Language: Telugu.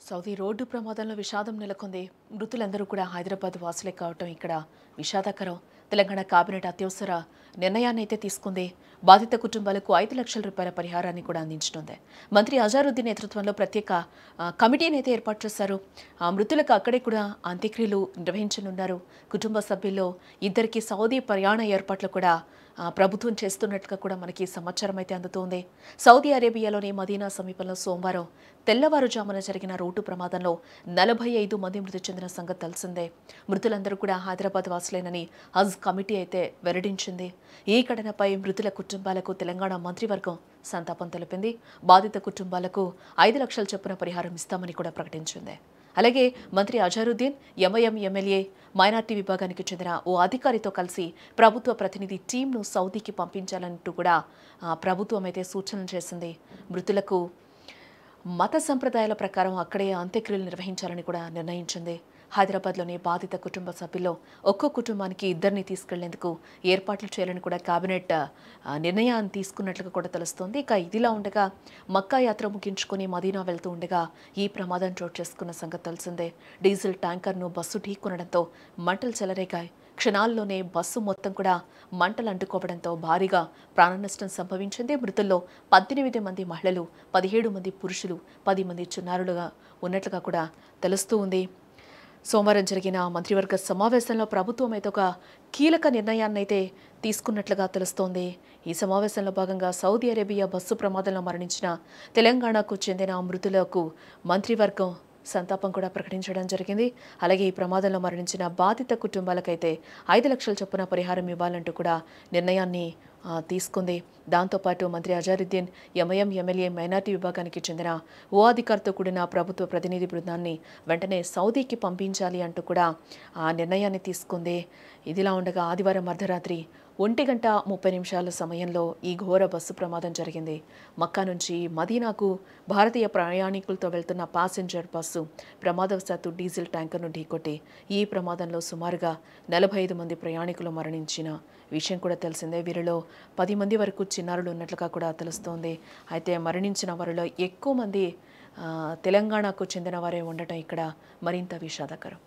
సౌదీ రోడ్డు ప్రమాదంలో విషాదం నెలకొంది. మృతులందరూ కూడా హైదరాబాద్ వాసులే కావటం ఇక్కడ విషాదకరం. తెలంగాణ కేబినెట్ అత్యవసర నిర్ణయాన్ని అయితే తీసుకుంది. బాధిత కుటుంబాలకు 5 లక్షల రూపాయల పరిహారాన్ని కూడా అందించనుంది. మంత్రి అజారుద్దీన్ నేతృత్వంలో ప్రత్యేక కమిటీని అయితే ఏర్పాటు చేశారు. మృతులకు అక్కడే కూడా అంత్యక్రియలు నిర్వహించనున్నారు. కుటుంబ సభ్యుల్లో ఇద్దరికి సౌదీ ప్రయాణ ఏర్పాట్లు కూడా ప్రభుత్వం చేస్తున్నట్లుగా కూడా మనకి సమాచారం అయితే అందుతోంది. సౌదీ అరేబియాలోని మదీనా సమీపంలో సోమవారం తెల్లవారుజామున జరిగిన రోడ్డు ప్రమాదంలో 45 మంది మృతి చెందిన సంగతి తెలిసిందే. మృతులందరూ కూడా హైదరాబాద్ వాసులేనని హజ్ కమిటీ అయితే వెల్లడించింది. ఈ ఘటనపై మృతుల కుటుంబాలకు తెలంగాణ మంత్రివర్గం సంతాపం తెలిపింది. బాధిత కుటుంబాలకు 5 లక్షల చొప్పున పరిహారం ఇస్తామని కూడా ప్రకటించింది. అలాగే మంత్రి అజారుద్దీన్ ఎంఐఎం ఎమ్మెల్యే మైనార్టీ విభాగానికి చెందిన ఓ అధికారితో కలిసి ప్రభుత్వ ప్రతినిధి టీంను సౌదీకి పంపించాలంటూ కూడా ప్రభుత్వం అయితే సూచనలు చేసింది. మృతులకు మత సంప్రదాయాల ప్రకారం అక్కడే అంత్యక్రియలు నిర్వహించాలని కూడా నిర్ణయించింది. హైదరాబాద్లోని బాధిత కుటుంబ సభ్యుల్లో ఒక్కో కుటుంబానికి ఇద్దరిని తీసుకెళ్లేందుకు ఏర్పాట్లు చేయాలని కూడా కేబినెట్ నిర్ణయాన్ని తీసుకున్నట్లుగా కూడా తెలుస్తోంది. ఇక ఇదిలా ఉండగా మక్కా యాత్ర ముగించుకుని మదీనా వెళ్తూ ఉండగా ఈ ప్రమాదం చోటు చేసుకున్న సంగతి తెలిసిందే. డీజిల్ ట్యాంకర్ను బస్సు ఢీకొనడంతో మంటలు చెలరేగాయి. క్షణాల్లోనే బస్సు మొత్తం కూడా మంటలు అంటుకోవడంతో భారీగా ప్రాణనష్టం సంభవించింది. మృతుల్లో 18 మంది మహిళలు, 17 మంది పురుషులు, 10 మంది చిన్నారులుగా ఉన్నట్లుగా కూడా తెలుస్తూ ఉంది. సోమవారం జరిగిన మంత్రివర్గ సమావేశంలో ప్రభుత్వం అయితే ఒక కీలక నిర్ణయాన్ని అయితే తీసుకున్నట్లుగా తెలుస్తోంది. ఈ సమావేశంలో భాగంగా సౌదీ అరేబియా బస్సు ప్రమాదంలో మరణించిన తెలంగాణకు చెందిన మృతులకు మంత్రివర్గం సంతాపం కూడా ప్రకటించడం జరిగింది. అలాగే ఈ ప్రమాదంలో మరణించిన బాధిత కుటుంబాలకైతే 5 లక్షల చొప్పున పరిహారం ఇవ్వాలంటూ కూడా నిర్ణయాన్ని తీసుకుంది. దాంతోపాటు మంత్రి అజారుద్దీన్ ఎంఐఎం ఎమ్మెల్యే మైనార్టీ విభాగానికి చెందిన ఓ అధికారితో కూడిన ప్రభుత్వ ప్రతినిధి బృందాన్ని వెంటనే సౌదీకి పంపించాలి అంటూ కూడా ఆ నిర్ణయాన్ని తీసుకుంది. ఇదిలా ఉండగా ఆదివారం అర్ధరాత్రి 1:30 సమయంలో ఈ ఘోర బస్సు ప్రమాదం జరిగింది. మక్కా నుంచి మదీనాకు భారతీయ ప్రయాణికులతో వెళ్తున్న ప్యాసింజర్ బస్సు ప్రమాదవశాత్తు డీజిల్ ట్యాంకర్ను ఢీకొట్టి ఈ ప్రమాదంలో సుమారుగా 45 మంది ప్రయాణికులు మరణించిన విషయం కూడా తెలిసిందే. వీరిలో 10 మంది వరకు చిన్నారులు ఉన్నట్లుగా కూడా తెలుస్తోంది. అయితే మరణించిన వారిలో ఎక్కువ మంది తెలంగాణకు చెందిన వారే ఉండటం ఇక్కడ మరింత విషాదకరం.